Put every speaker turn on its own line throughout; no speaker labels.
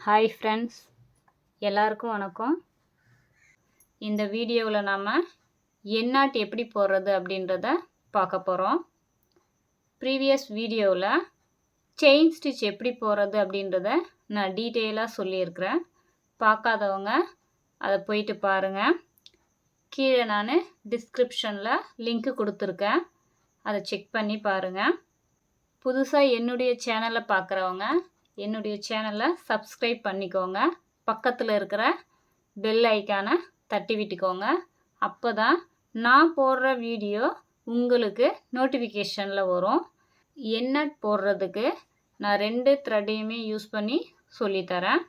Hi friends, எல்லாருக்கும் வணக்கம். இந்த வீடியோவில் நாம் எந்நாட் எப்படி போடுறது அப்படின்றத பார்க்க போகிறோம். ப்ரீவியஸ் வீடியோவில் செயின் ஸ்டிச் எப்படி போடுறது அப்படின்றத நான் டீட்டெயிலாக சொல்லியிருக்கிறேன். பார்க்காதவங்க அதை போயிட்டு பாருங்கள். கீழே நான் டிஸ்கிரிப்ஷனில் லிங்க்கு கொடுத்துருக்கேன், அதை செக் பண்ணி பாருங்கள். புதுசாக என்னுடைய சேனலை பார்க்குறவங்க என்னுடைய சேனலை சப்ஸ்கிரைப் பண்ணிக்கோங்க. பக்கத்தில் இருக்கிற பெல் ஐக்கானை தட்டி விட்டுக்கோங்க. அப்போ தான் நான் போடுற வீடியோ உங்களுக்கு நோட்டிஃபிகேஷனில் வரும். எந்நாட் போடுறதுக்கு நான் 2 த்ரெட்டையுமே யூஸ் பண்ணி சொல்லித்தரேன்.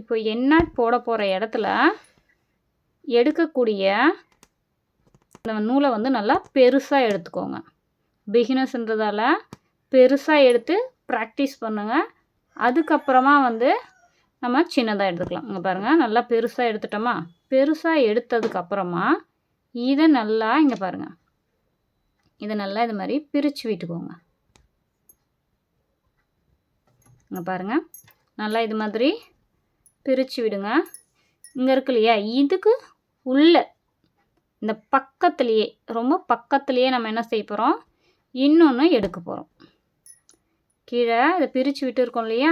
இப்போ எந்நாட் போட போகிற இடத்துல எடுக்கக்கூடிய இந்த நூலை வந்து நல்லா பெருசாக எடுத்துக்கோங்க. பிகினர்ஸ்ன்றதால பெருசாக எடுத்து ப்ராக்டிஸ் பண்ணுங்கள். அதுக்கப்புறமா வந்து நம்ம சின்னதாக எடுத்துக்கலாம். இங்கே பாருங்கள், நல்லா பெருசாக எடுத்துட்டோமா? பெருசாக எடுத்ததுக்கப்புறமா இதை நல்லா இங்கே பாருங்கள், இதை நல்லா இது மாதிரி பிரித்து விட்டுக்கோங்க. இங்கே பாருங்கள், நல்லா இது மாதிரி பிரித்து விடுங்க. இங்கே இருக்கு இல்லையா, இதுக்கு உள்ள இந்த பக்கத்துலேயே, ரொம்ப பக்கத்துலேயே நம்ம என்ன செய்ய போகிறோம், இன்னொன்று எடுக்க போகிறோம். கீழே இதை பிரித்து விட்டு இருக்கோம் இல்லையா,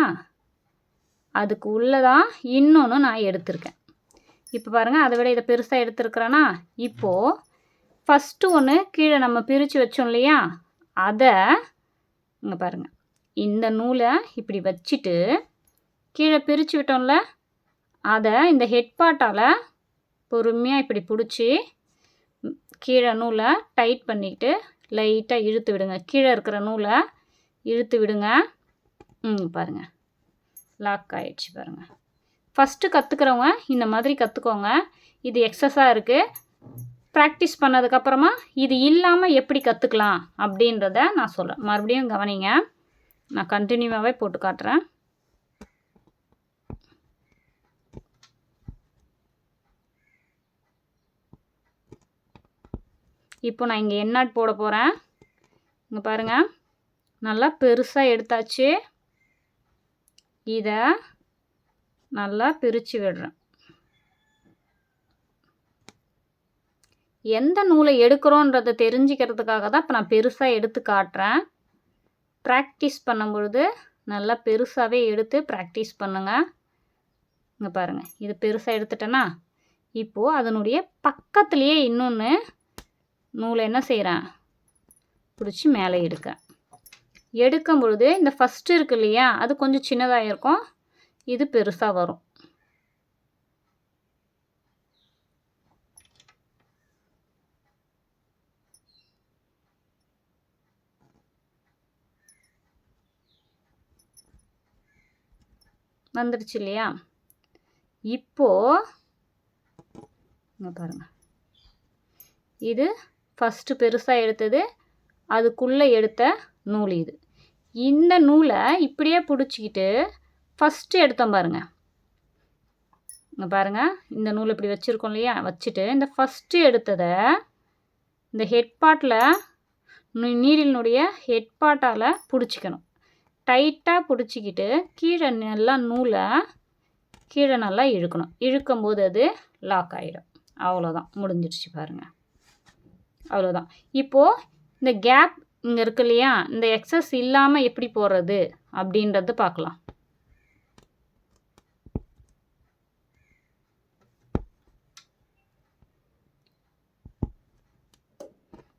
அதுக்கு உள்ளதான் இன்னொன்று நான் எடுத்திருக்கேன். இப்போ பாருங்கள், அதை விட இதை பெருசாக எடுத்துருக்குறேன்னா, இப்போது ஃபஸ்ட்டு ஒன்று கீழே நம்ம பிரித்து வச்சோம் இல்லையா, அதை இங்கே பாருங்கள், இந்த நூலை இப்படி வச்சுட்டு கீழே பிரித்து விட்டோம்ல, அதை இந்த ஹெட் பார்ட்டால் பொறுமையாக இப்படி பிடிச்சி கீழே நூலை டைட் பண்ணிக்கிட்டு லைட்டாக இழுத்து விடுங்க. கீழே இருக்கிற நூலை இழுத்து விடுங்க. பாருங்கள், லாக் ஆகிடுச்சு பாருங்கள். ஃபஸ்ட்டு கற்றுக்கிறவங்க இந்த மாதிரி கற்றுக்கோங்க. இது எக்ஸஸாக இருக்குது. ப்ராக்டிஸ் பண்ணதுக்கப்புறமா இது இல்லாமல் எப்படி கற்றுக்கலாம் அப்படின்றத நான் சொல்கிறேன். மறுபடியும் கவனிங்க, நான் கண்டினியூவாகவே போட்டு காட்டுறேன். இப்போ நான் இங்கே எந்நாட் போட போகிறேன். இங்கே பாருங்கள், நல்லா பெருசாக எடுத்தாச்சு. இதை நல்லா பிரித்து விடுறேன். எந்த நூலை எடுக்கிறோன்றதை தெரிஞ்சுக்கிறதுக்காக தான் இப்போ நான் பெருசாக எடுத்து காட்டுறேன். ப்ராக்டிஸ் பண்ணும்பொழுது நல்லா பெருசாகவே எடுத்து ப்ராக்டிஸ் பண்ணுங்கள். இங்கே பாருங்கள், இது பெருசாக எடுத்துட்டேன்னா இப்போது அதனுடைய பக்கத்துலேயே இன்னொன்று நூலை என்ன செய்கிறேன், பிடிச்சி மேலே எடுக்கும் பொழுது இந்த ஃபஸ்ட்டு இருக்கு இல்லையா, அது கொஞ்சம் சின்னதாக இருக்கும், இது பெருசாக வரும். வந்துடுச்சு இல்லையா? இப்போது இங்கே பாருங்கள், இது ஃபஸ்ட்டு பெருசாக எடுத்தது, அதுக்குள்ளே எடுத்த நூல் இது. இந்த நூலை இப்படியே பிடிச்சிக்கிட்டு ஃபஸ்ட்டு எடுத்தோம் பாருங்கள். இங்கே பாருங்கள், இந்த நூல் இப்படி வச்சுருக்கோம் இல்லையா, வச்சுட்டு இந்த ஃபஸ்ட்டு எடுத்ததை இந்த ஹெட் பார்ட்டில், நீடிலினுடைய ஹெட் பார்ட்டால் பிடிச்சிக்கணும். டைட்டாக பிடிச்சிக்கிட்டு கீழே நல்லா நூலை கீழே நல்லா இழுக்கணும். இழுக்கும்போது அது லாக் ஆகிடும். அவ்வளோதான், முடிஞ்சிடுச்சு பாருங்கள். அவ்வளோதான். இப்போது இந்த கேப் இங்கே இருக்கு இல்லையா, இந்த எக்ஸஸ் இல்லாமல் எப்படி போடுறது அப்படின்றது பார்க்கலாம்.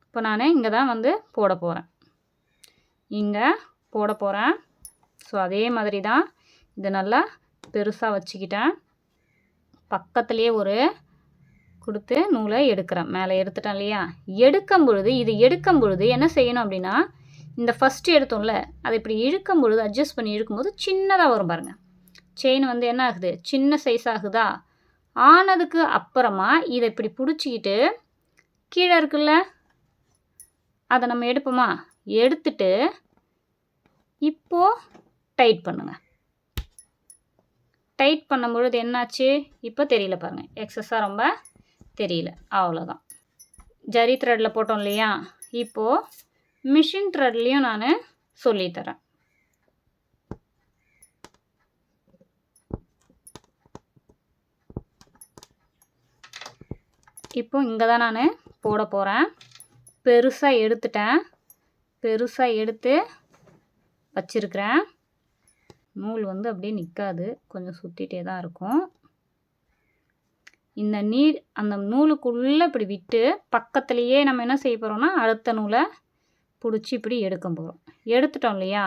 இப்போ நான் இங்கே தான் வந்து போட போகிறேன். இங்கே போட போகிறேன். ஸோ அதே மாதிரி தான் இதை நல்லா பெருசாக வச்சுக்கிட்டேன். பக்கத்துலேயே ஒரு கொடுத்து நூலை எடுக்கிறேன். மேலே எடுத்துட்டேன் இல்லையா, எடுக்கும் பொழுது என்ன செய்யணும் அப்படின்னா, இந்த ஃபஸ்ட்டு எடுத்தோம்ல, அதை இப்படி இழுக்கும் பொழுது அட்ஜஸ்ட் பண்ணி இழுக்கும்போது சின்னதாக வரும் பாருங்கள். செயின் வந்து என்ன ஆகுது, சின்ன சைஸ் ஆகுதா? ஆனதுக்கு அப்புறமா இதை இப்படி பிடிச்சிக்கிட்டு கீழே இருக்குல்ல, அதை நம்ம எடுப்போமா, எடுத்துட்டு இப்போது டைட் பண்ணுங்கள். டைட் பண்ணும்பொழுது என்னாச்சு, இப்போ தெரியல பாருங்கள், எக்ஸஸாக ரொம்ப தெரியல. அவ்வளோதான். ஜரி த்ரெட்டில் போட்டோம் இல்லையா, இப்போது மிஷின் த்ரெட்லேயும் நான் சொல்லித்தரேன். இப்போ இங்கே தான் நான் போட போகிறேன். பெருசாக எடுத்துட்டேன். பெருசாக எடுத்து வச்சிருக்கிறேன். நூல் வந்து அப்படியே நிற்காது, கொஞ்சம் சுற்றிட்டே தான் இருக்கும். இந்த அந்த நூலுக்குள்ளே இப்படி விட்டு பக்கத்துலேயே நம்ம என்ன செய்ய போகிறோம்னா, அடுத்த நூலை பிடிச்சி இப்படி எடுக்க போகிறோம். எடுத்துட்டோம் இல்லையா,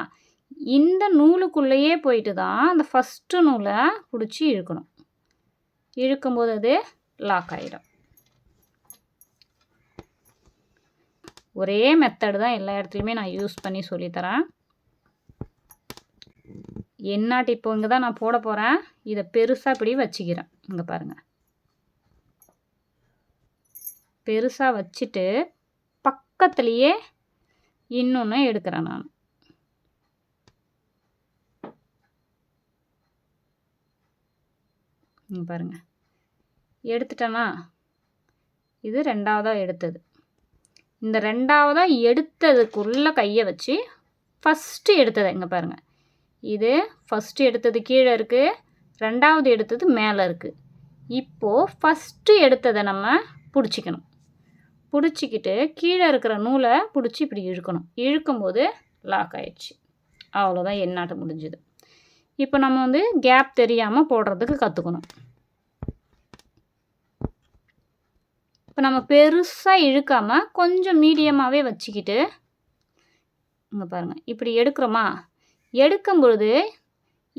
இந்த நூலுக்குள்ளேயே போயிட்டு தான் அந்த ஃபஸ்ட்டு நூலை பிடிச்சி இழுக்கணும். இழுக்கும்போது அது லாக் ஆகிடும். ஒரே மெத்தடு தான் எல்லா இடத்துலையுமே நான் யூஸ் பண்ணி சொல்லித்தரேன். என்னாட்டு இப்போ இங்கே தான் நான் போட போகிறேன். இதை பெருசாக இப்படி வச்சுக்கிறேன். இங்கே பாருங்கள், பெருசாக வச்சுட்டு பக்கத்துலேயே இன்னொன்று எடுக்கிறேன் நான். இங்கே பாருங்கள், எடுத்துட்டேன்னா இது ரெண்டாவதாக எடுத்தது. இந்த ரெண்டாவதாக எடுத்ததுக்குள்ளே கையை வச்சு ஃபஸ்ட்டு எடுத்ததை இங்கே பாருங்கள், இது ஃபஸ்ட்டு எடுத்தது கீழே இருக்குது, ரெண்டாவது எடுத்தது மேலே இருக்குது. இப்போது ஃபஸ்ட்டு எடுத்ததை நம்ம பிடிச்சிக்கணும். பிடிச்சிக்கிட்டு கீழே இருக்கிற நூலை பிடிச்சி இப்படி இழுக்கணும். இழுக்கும்போது லாக் ஆயிடுச்சு. அவ்வளோதான், என்னாட்ட முடிஞ்சுது. இப்போ நம்ம வந்து கேப் தெரியாமல் போடுறதுக்கு கற்றுக்கணும். இப்போ நம்ம பெருசாக இழுக்காமல் கொஞ்சம் மீடியமாகவே வச்சுக்கிட்டு இங்கே பாருங்கள், இப்படி எடுக்கிறோமா, எடுக்கும் பொழுது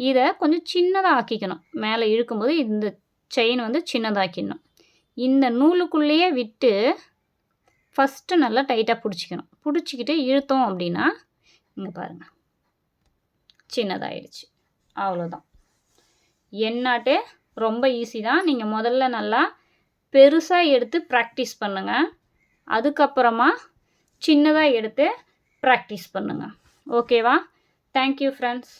இதை கொஞ்சம் சின்னதாக ஆக்கிக்கணும். மேலே இழுக்கும்போது இந்த செயின் வந்து சின்னதாக்கிடணும். இந்த நூலுக்குள்ளேயே விட்டு ஃபஸ்ட்டு நல்லா டைட்டாக பிடிச்சிக்கணும். பிடிச்சிக்கிட்டு இழுத்தோம் அப்படின்னா இங்கே பாருங்கள், சின்னதாகிடுச்சு. அவ்வளோதான். என்னாட்டு ரொம்ப ஈஸி தான். நீங்கள் முதல்ல நல்லா பெருசாக எடுத்து ப்ராக்டிஸ் பண்ணுங்கள். அதுக்கப்புறமா சின்னதாக எடுத்து ப்ராக்டிஸ் பண்ணுங்கள். ஓகேவா? Thank you friends.